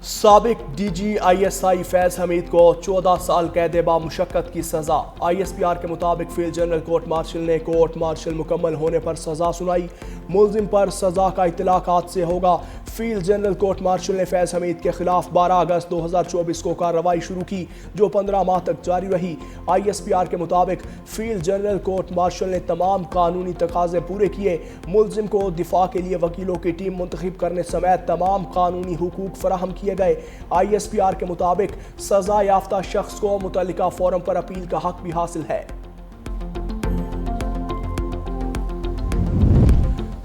سابق D G آئی S آئی فیض حمید کو 14 سال قید بامشقت کی سزا۔ آئی ایس پی آر کے مطابق فیلڈ جنرل کورٹ مارشل نے کورٹ مارشل مکمل ہونے پر سزا سنائی۔ ملزم پر سزا کا اطلاق سے ہوگا۔ فیلڈ جنرل کورٹ مارشل نے فیض حمید کے خلاف 12 اگست 2024 کو کارروائی شروع کی جو 15 ماہ تک جاری رہی۔ آئی ایس پی آر کے مطابق فیلڈ جنرل کورٹ مارشل نے تمام قانونی تقاضے پورے کیے۔ ملزم کو دفاع کے لیے وکیلوں کی ٹیم منتخب کرنے سمیت تمام قانونی حقوق فراہم کیے گئے۔ آئی ایس پی آر کے مطابق سزا یافتہ شخص کو متعلقہ فورم پر اپیل کا حق بھی حاصل ہے۔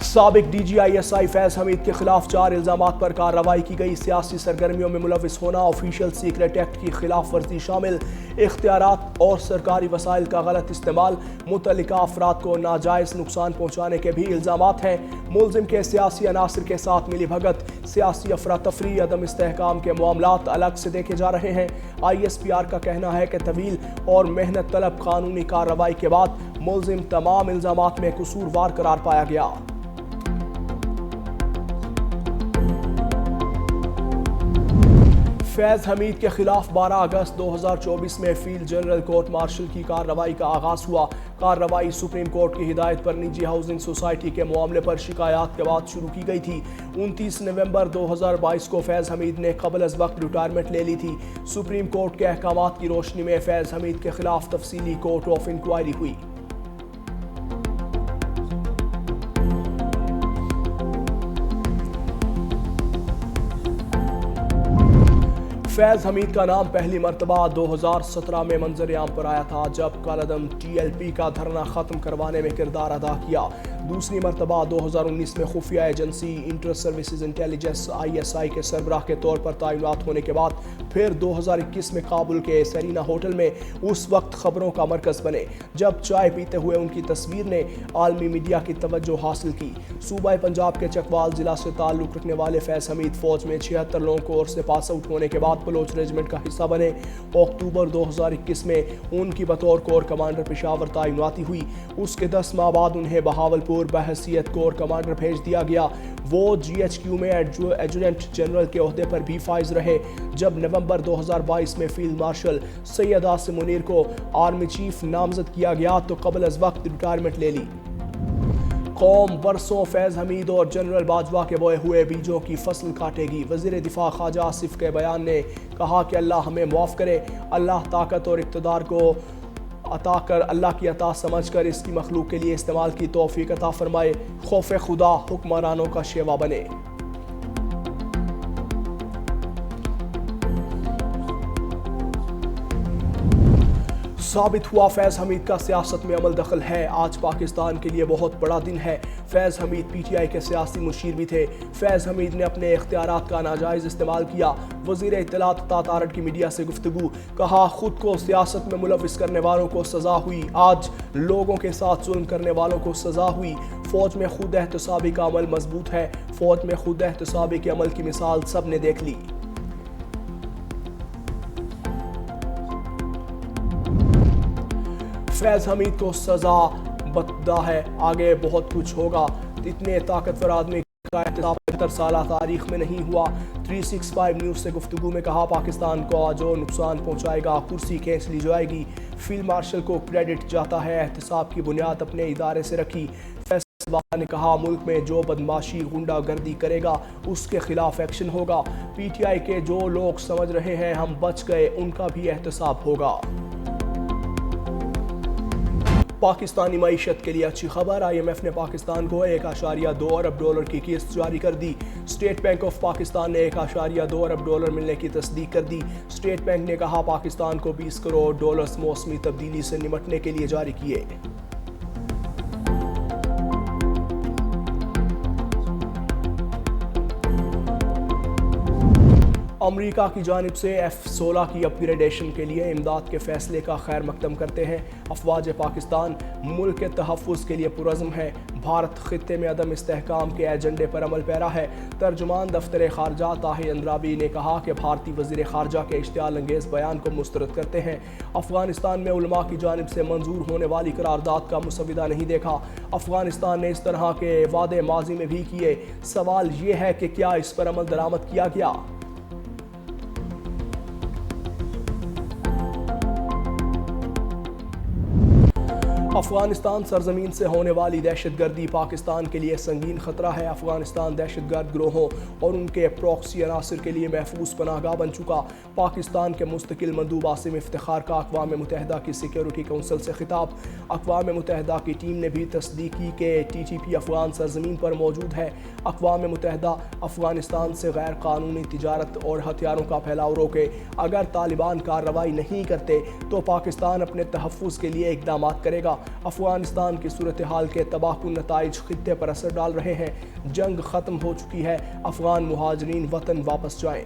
سابق ڈی جی آئی ایس آئی فیض حمید کے خلاف 4 الزامات پر کارروائی کی گئی۔ سیاسی سرگرمیوں میں ملوث ہونا، آفیشل سیکرٹ ایکٹ کی خلاف ورزی شامل، اختیارات اور سرکاری وسائل کا غلط استعمال، متعلقہ افراد کو ناجائز نقصان پہنچانے کے بھی الزامات ہیں۔ ملزم کے سیاسی عناصر کے ساتھ ملی بھگت، سیاسی افراتفری، عدم استحکام کے معاملات الگ سے دیکھے جا رہے ہیں۔ آئی ایس پی آر کا کہنا ہے کہ طویل اور محنت طلب قانونی کارروائی کے بعد ملزم تمام الزامات میں قصوروار قرار پایا گیا۔ فیض حمید کے خلاف 12 اگست 2024 میں فیلڈ جنرل کورٹ مارشل کی کارروائی کا آغاز ہوا۔ کارروائی سپریم کورٹ کی ہدایت پر نجی ہاؤسنگ سوسائٹی کے معاملے پر شکایات کے بعد شروع کی گئی تھی۔ 29 نومبر 2022 کو فیض حمید نے قبل از وقت ریٹائرمنٹ لے لی تھی۔ سپریم کورٹ کے احکامات کی روشنی میں فیض حمید کے خلاف تفصیلی کورٹ آف انکوائری ہوئی۔ فیض حمید کا نام پہلی مرتبہ 2017 میں منظر عام پر آیا تھا جب کالعدم ٹی ایل پی کا دھرنا ختم کروانے میں کردار ادا کیا۔ دوسری مرتبہ 2019 میں خفیہ agency inter services intelligence I S I کے سربراہ کے طور پر تعینات ہونے کے بعد پھر 2021 میں کابل کے سیرینا ہوٹل میں اس وقت خبروں کا مرکز بنے جب چائے پیتے ہوئے ان کی تصویر نے عالمی میڈیا کی توجہ حاصل کی۔ صوبہ پنجاب کے چکوال ضلع سے تعلق رکھنے والے فیض حمید فوج میں 76 لوگوں کو سے پاس آؤٹ ہونے کے بعد بلوچ ریجمنٹ کا حصہ بنے۔ اکتوبر 2021 میں ان کی بطور کور کمانڈر پشاور تعیناتی ہوئی۔ اس کے 10 ماہ بعد انہیں بہاولپور بحیثیت کور کمانڈر بھیج دیا گیا۔ وہ جی ایچ کیو میں ایڈجوٹنٹ جنرل کے عہدے پر بھی فائز رہے۔ جب نومبر 2022 میں فیلڈ مارشل سید عاصم منیر کو آرمی چیف نامزد کیا گیا تو قبل از وقت ریٹائرمنٹ لے لی۔ قوم برسوں فیض حمید اور جنرل باجوہ کے بوئے ہوئے بیجوں کی فصل کاٹے گی۔ وزیر دفاع خواجہ آصف کے بیان نے کہا کہ اللہ ہمیں معاف کرے، اللہ طاقت اور اقتدار کو عطا کر اللہ کی عطا سمجھ کر اس کی مخلوق کے لیے استعمال کی توفیق عطا فرمائے، خوف خدا حکمرانوں کا شیوا بنے۔ ثابت ہوا فیض حمید کا سیاست میں عمل دخل ہے۔ آج پاکستان کے لیے بہت بڑا دن ہے۔ فیض حمید پی ٹی آئی کے سیاسی مشیر بھی تھے۔ فیض حمید نے اپنے اختیارات کا ناجائز استعمال کیا۔ وزیر اطلاعات عطا تارڑ کی میڈیا سے گفتگو، کہا خود کو سیاست میں ملوث کرنے والوں کو سزا ہوئی، آج لوگوں کے ساتھ ظلم کرنے والوں کو سزا ہوئی۔ فوج میں خود احتسابی کا عمل مضبوط ہے۔ فوج میں خود احتسابی کے عمل کی مثال سب نے دیکھ لی۔ فیض حمید کو سزا بتدا ہے، آگے بہت کچھ ہوگا۔ اتنے طاقتور آدمی کا احتساب 70 سالہ تاریخ میں نہیں ہوا۔ 365 نیوز سے گفتگو میں کہا پاکستان کو جو نقصان پہنچائے گا کرسی کھینچ لی جائے گی۔ فیلڈ مارشل کو کریڈٹ جاتا ہے، احتساب کی بنیاد اپنے ادارے سے رکھی۔ فیض نے کہا ملک میں جو بدماشی غنڈہ گردی کرے گا اس کے خلاف ایکشن ہوگا۔ پی ٹی آئی کے جو لوگ سمجھ رہے ہیں ہم بچ گئے ان کا بھی احتساب ہوگا۔ پاکستانی معیشت کے لیے اچھی خبر، آئی ایم ایف نے پاکستان کو 1.2 ارب ڈالر کی قسط جاری کر دی۔ اسٹیٹ بینک آف پاکستان نے 1.2 ارب ڈالر ملنے کی تصدیق کر دی۔ اسٹیٹ بینک نے کہا پاکستان کو 20 کروڑ ڈالرز موسمی تبدیلی سے نمٹنے کے لیے جاری کیے۔ امریکہ کی جانب سے F-16 کی اپ گریڈیشن کے لیے امداد کے فیصلے کا خیر مقدم کرتے ہیں۔ افواج پاکستان ملک کے تحفظ کے لیے پرعزم ہے۔ بھارت خطے میں عدم استحکام کے ایجنڈے پر عمل پیرا ہے۔ ترجمان دفتر خارجہ طاہر اندرابی نے کہا کہ بھارتی وزیر خارجہ کے اشتعال انگیز بیان کو مسترد کرتے ہیں۔ افغانستان میں علماء کی جانب سے منظور ہونے والی قرارداد کا مسودہ نہیں دیکھا۔ افغانستان نے اس طرح کے وعدے ماضی میں بھی کیے۔ سوال یہ ہے کہ کیا اس پر عمل درآمد کیا گیا؟ افغانستان سرزمین سے ہونے والی دہشت گردی پاکستان کے لیے سنگین خطرہ ہے۔ افغانستان دہشت گرد گروہوں اور ان کے پراکسی عناصر کے لیے محفوظ پناہ گاہ بن چکا۔ پاکستان کے مستقل مندوب عاصم افتخار کا اقوام متحدہ کی سیکیورٹی کونسل سے خطاب۔ اقوام متحدہ کی ٹیم نے بھی تصدیق کی کہ TTP افغان سرزمین پر موجود ہے۔ اقوام متحدہ افغانستان سے غیر قانونی تجارت اور ہتھیاروں کا پھیلاؤ روکے۔ اگر طالبان کارروائی نہیں کرتے تو پاکستان اپنے تحفظ کے لیے اقدامات کرے گا۔ افغانستان کی صورتحال کے تباہ کن نتائج خطے پر اثر ڈال رہے ہیں۔ جنگ ختم ہو چکی ہے، افغان مہاجرین وطن واپس جائیں۔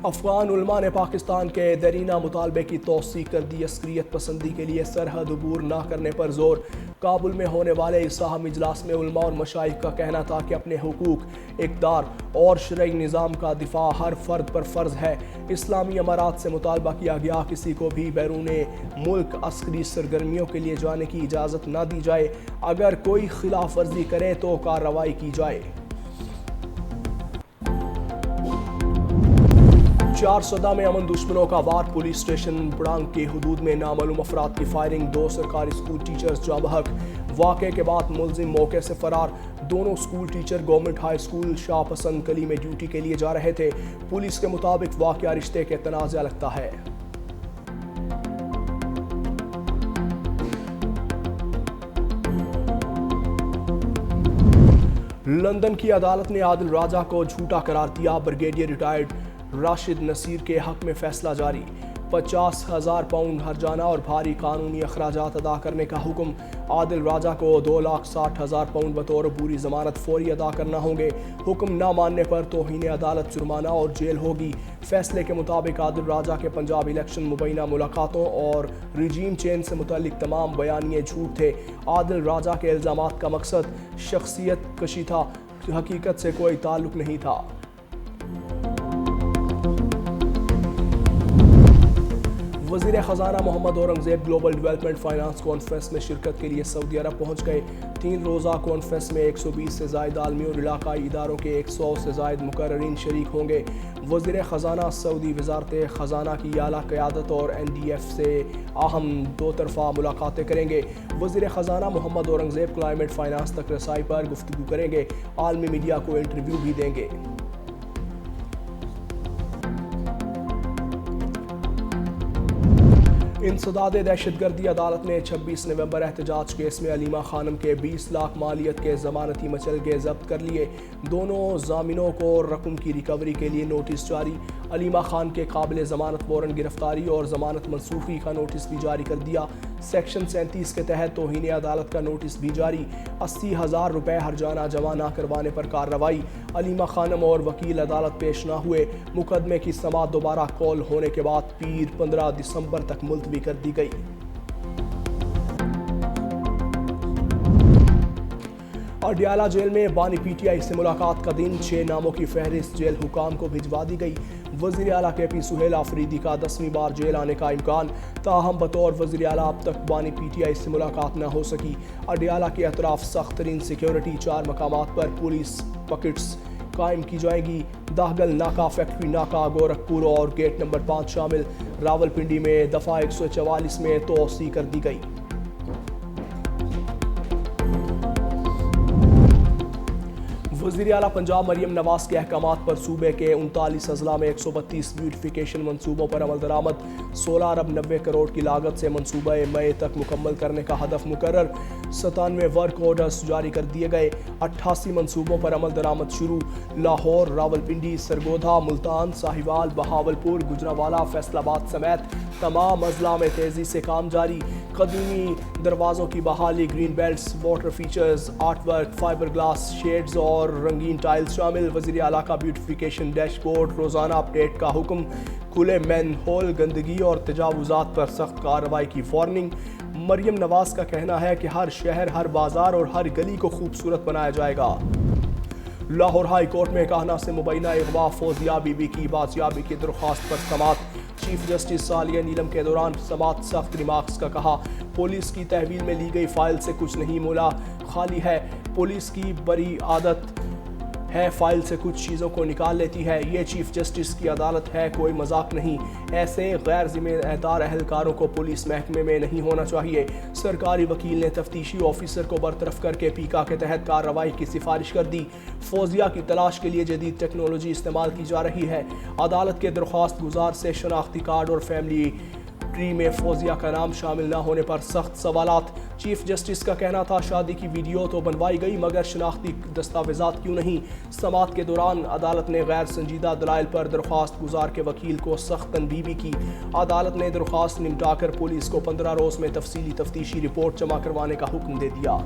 افغان علماء نے پاکستان کے دیرینہ مطالبے کی توثیق کر دی۔ عسکریت پسندی کے لیے سرحد عبور نہ کرنے پر زور۔ کابل میں ہونے والے اس اہم اجلاس میں علماء اور مشائخ کا کہنا تھا کہ اپنے حقوق، اقدار اور شرعی نظام کا دفاع ہر فرد پر فرض ہے۔ اسلامی امارات سے مطالبہ کیا گیا کسی کو بھی بیرون ملک عسکری سرگرمیوں کے لیے جانے کی اجازت نہ دی جائے۔ اگر کوئی خلاف ورزی کرے تو کارروائی کی جائے۔ 400 میں امن دشمنوں کا وار۔ پولیس اسٹیشن بڑانگ کی حدود میں نامعلوم افراد کی فائرنگ، 2 سرکاری اسکول ٹیچرز جاں بحق۔ واقعے کے بعد ملزم موقع سے فرار۔ دونوں school teacher government high school Shah Pasand Kili میں ڈیوٹی کے لیے جا رہے تھے۔ پولیس کے مطابق واقعہ رشتے کے تنازع لگتا ہے۔ لندن کی عدالت نے عادل راجہ کو جھوٹا قرار دیا۔ بریگیڈیئر ریٹائرڈ راشد نصیر کے حق میں فیصلہ جاری۔ 50,000 پاؤنڈ ہرجانہ اور بھاری قانونی اخراجات ادا کرنے کا حکم۔ عادل راجہ کو 2,60,000 پاؤنڈ بطور عبوری ضمانت فوری ادا کرنا ہوں گے۔ حکم نہ ماننے پر توہین عدالت، جرمانہ اور جیل ہوگی۔ فیصلے کے مطابق عادل راجہ کے پنجاب الیکشن مبینہ ملاقاتوں اور رجیم چینج سے متعلق تمام بیانیے جھوٹ تھے۔ عادل راجہ کے الزامات کا مقصد شخصیت کشی تھا، حقیقت سے کوئی تعلق نہیں تھا۔ وزیر خزانہ Muhammad Aurangzeb global development finance conference میں شرکت کے لیے سعودی عرب پہنچ گئے۔ 3 روزہ کانفرنس میں 120 سے زائد عالمی اور علاقائی اداروں کے 100 سے زائد مقررین شریک ہوں گے۔ وزیر خزانہ سعودی وزارت خزانہ کی اعلیٰ قیادت اور NDF سے اہم 2 طرفہ ملاقاتیں کریں گے۔ وزیر خزانہ محمد اورنگزیب کلائمیٹ فائنانس تک رسائی پر گفتگو کریں گے۔ عالمی میڈیا کو انٹرویو بھی دیں گے۔ انسداد دہشت گردی عدالت نے 26 نومبر احتجاج کیس میں علیمہ خانم کے 20 لاکھ مالیت کے ضمانتی مچلگے ضبط کر لیے۔ دونوں ضامنوں کو رقم کی ریکوری کے لیے نوٹس جاری۔ علیمہ خان کے قابل ضمانت وارنٹ گرفتاری اور ضمانت منسوخی کا نوٹس بھی جاری کر دیا۔ سیکشن 37 کے تحت توہین عدالت کا نوٹس بھی جاری۔ 80,000 روپے ہرجانہ جمع نہ کروانے پر کارروائی۔ علیمہ خانم اور وکیل عدالت پیش نہ ہوئے۔ مقدمے کی سماعت دوبارہ کال ہونے کے بعد پیر 15 دسمبر تک ملتوی کر دی گئی۔ اڈیالہ جیل میں بانی PTI سے ملاقات کا دن، 6 ناموں کی فہرست جیل حکام کو بھجوا دی گئی۔ وزیر اعلیٰ KP سہیل آفریدی کا 10ویں بار جیل آنے کا امکان، تاہم بطور وزیر اعلیٰ اب تک بانی PTI سے ملاقات نہ ہو سکی۔ اڈیالہ کے اطراف سخت ترین سیکیورٹی، 4 مقامات پر پولیس پکٹس قائم کی جائیں گی۔ داہگل ناکہ، فیکٹری ناکہ، گورکھپور اور گیٹ نمبر 5 شامل۔ راولپنڈی میں دفعہ 144 میں توسیع کر دی گئی۔ وزیر اعلیٰ پنجاب مریم نواز کے احکامات پر صوبے کے 39 اضلاع میں 132 بیوٹیفیکیشن منصوبوں پر عمل درآمد۔ 16 ارب 90 کروڑ کی لاگت سے منصوبہ مئی تک مکمل کرنے کا ہدف مقرر۔ 97 ورک آرڈرز جاری کر دیے گئے۔ 88 منصوبوں پر عمل درآمد شروع۔ لاہور، راولپنڈی، سرگودھا، ملتان، ساہیوال، بہاولپور، گجرانوالہ، فیصل آباد سمیت تمام اضلاع میں تیزی سے کام جاری۔ قدیمی دروازوں کی بحالی، green belts, water features, art work, fibre glass sheds اور رنگین ٹائلز شامل۔ وزیر اعلیٰ کا بیوٹیفیکیشن ڈیش بورڈ روزانہ اپڈیٹ کا حکم۔ کھلے مین ہول، گندگی اور تجاوزات پر سخت کارروائی کی وارننگ۔ مریم نواز کا کہنا ہے کہ ہر شہر، ہر بازار اور ہر گلی کو خوبصورت بنایا جائے گا۔ لاہور ہائی کورٹ میں کاہنہ سے مبینہ اغوا فوزیہ بی بی کی بازیابی کی درخواست پر سماعت۔ چیف جسٹس عالیہ نیلم کے دوران سماعت سخت ریمارکس کا کہا، پولیس کی تحویل میں لی گئی فائل سے کچھ نہیں مولا، خالی ہے۔ پولیس کی بری عادت ہے فائل سے کچھ چیزوں کو نکال لیتی ہے. یہ چیف جسٹس کی عدالت ہے, کوئی مذاق نہیں. ایسے غیر ذمہ دار اہلکاروں کو پولیس محکمے میں نہیں ہونا چاہیے. سرکاری وکیل نے تفتیشی آفیسر کو برطرف کر کے پیکا کے تحت کارروائی کی سفارش کر دی. فوزیہ کی تلاش کے لیے جدید ٹیکنالوجی استعمال کی جا رہی ہے. عدالت کے درخواست گزار سے شناختی کارڈ اور فیملی ٹری میں فوزیہ کا نام شامل نہ ہونے پر سخت سوالات. چیف جسٹس کا کہنا تھا شادی کی ویڈیو تو بنوائی گئی مگر شناختی دستاویزات کیوں نہیں. سماعت کے دوران عدالت نے غیر سنجیدہ دلائل پر درخواست گزار کے وکیل کو سخت تنبیہ بھی کی. عدالت نے درخواست نمٹا کر پولیس کو 15 روز میں تفصیلی تفتیشی رپورٹ جمع کروانے کا حکم دے دیا.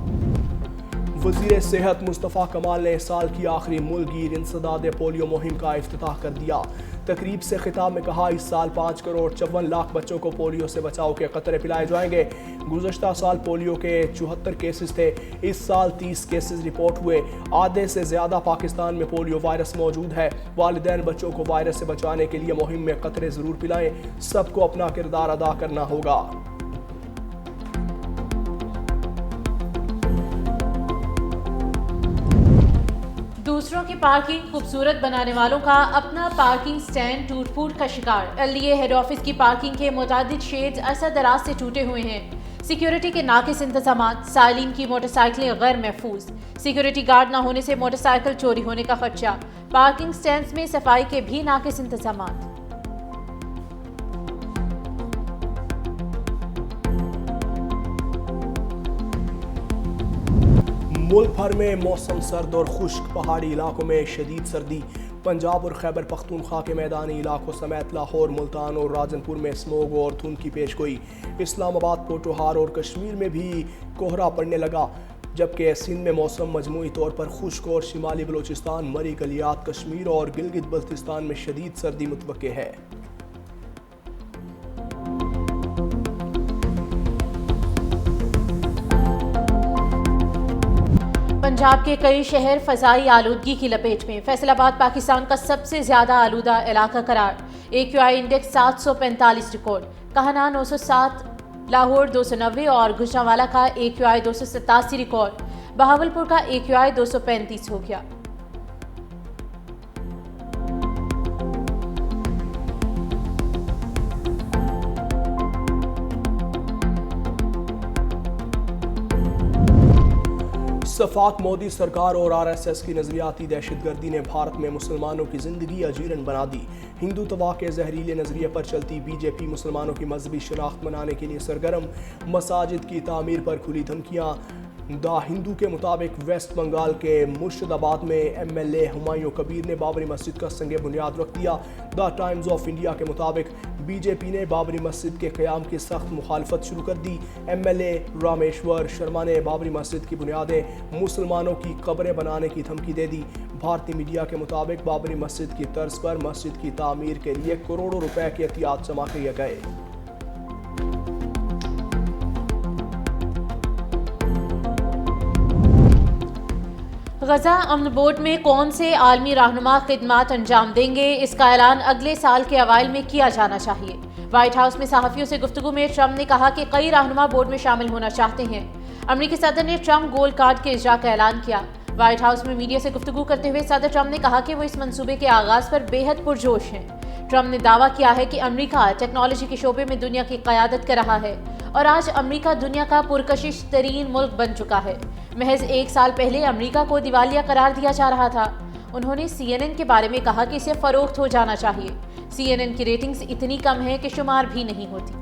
وزیر صحت مصطفیٰ کمال نے سال کی آخری ملک گیر انسداد پولیو مہم کا افتتاح کر دیا. تقریب سے خطاب میں کہا اس سال 5 کروڑ 54 لاکھ بچوں کو پولیو سے بچاؤ کے قطرے پلائے جائیں گے. گزشتہ سال پولیو کے 74 کیسز تھے, اس سال 30 کیسز رپورٹ ہوئے. آدھے سے زیادہ پاکستان میں پولیو وائرس موجود ہے. والدین بچوں کو وائرس سے بچانے کے لیے مہم میں قطرے ضرور پلائیں. سب کو اپنا کردار ادا کرنا ہوگا. دوسروں کی پارکنگ خوبصورت بنانے والوں کا اپنا پارکنگ سٹینڈ ٹوٹ پھوٹ کا شکار. LDA ہیڈ آفس کی پارکنگ کے متعدد شیڈز عرصہ دراز سے ٹوٹے ہوئے ہیں. سیکیورٹی کے ناقص انتظامات, سائلین کی موٹر سائیکلیں غیر محفوظ, سیکیورٹی گارڈ نہ ہونے سے موٹر سائیکل چوری ہونے کا خدشہ, پارکنگ سٹینڈز میں صفائی کے بھی ناقص انتظامات. ملک بھر میں موسم سرد اور خشک, پہاڑی علاقوں میں شدید سردی. پنجاب اور خیبر پختونخوا کے میدانی علاقوں سمیت لاہور, ملتان اور راجنپور میں سموگ اور دھند کی پیش گوئی. اسلام آباد, پوٹوہار اور کشمیر میں بھی کوہرا پڑنے لگا, جبکہ سندھ میں موسم مجموعی طور پر خشک اور شمالی بلوچستان, مری کلیات, کشمیر اور گلگت بلتستان میں شدید سردی متوقع ہے. پنجاب کے کئی شہر فضائی آلودگی کی لپیٹ میں. فیصل آباد پاکستان کا سب سے زیادہ آلودہ علاقہ قرار. AQI index 745 record. کہنا 907, لاہور 290 اور گوجرانوالہ کا AQI 287 ریکارڈ. بہاولپور کا AQI 235 ہو گیا. صفاق مودی سرکار اور RSS کی نظریاتی دہشت گردی نے بھارت میں مسلمانوں کی زندگی اجیرن بنا دی. ہندوتوا کے زہریلے نظریے پر چلتی BJP مسلمانوں کی مذہبی شناخت منانے کے لیے سرگرم. مساجد کی تعمیر پر کھلی دھمکیاں. دا ہندو کے مطابق ویسٹ بنگال کے مرشد آباد میں MLA ہمایوں کبیر نے بابری مسجد کا سنگ بنیاد رکھ دیا. دا ٹائمز آف انڈیا کے مطابق BJP نے بابری مسجد کے قیام کی سخت مخالفت شروع کر دی. MLA رامیشور شرما نے بابری مسجد کی بنیادیں مسلمانوں کی قبریں بنانے کی دھمکی دے دی. بھارتی میڈیا کے مطابق بابری مسجد کی طرز پر مسجد کی تعمیر کے لیے کروڑوں روپے کے عطیات جمع کیے گئے. غزہ امن بورڈ میں کون سے عالمی رہنما خدمات انجام دیں گے, اس کا اعلان اگلے سال کے اوائل میں کیا جانا چاہیے. وائٹ ہاؤس میں صحافیوں سے گفتگو میں ٹرمپ نے کہا کہ کئی رہنما بورڈ میں شامل ہونا چاہتے ہیں. امریکی صدر نے ٹرمپ گولڈ کارڈ کے اجرا کا اعلان کیا. وائٹ ہاؤس میں میڈیا سے گفتگو کرتے ہوئے صدر ٹرمپ نے کہا کہ وہ اس منصوبے کے آغاز پر بے حد پرجوش ہیں. ٹرمپ نے دعویٰ کیا ہے کہ امریکہ ٹیکنالوجی کے شعبے میں دنیا کی قیادت کر رہا ہے اور آج امریکہ دنیا کا پرکشش ترین ملک بن چکا ہے. محض 1 سال پہلے امریکہ کو دیوالیہ قرار دیا جا رہا تھا. انہوں نے CNN کے بارے میں کہا کہ اسے فروخت ہو جانا چاہیے. CNN کی ریٹنگز اتنی کم ہیں کہ شمار بھی نہیں ہوتی.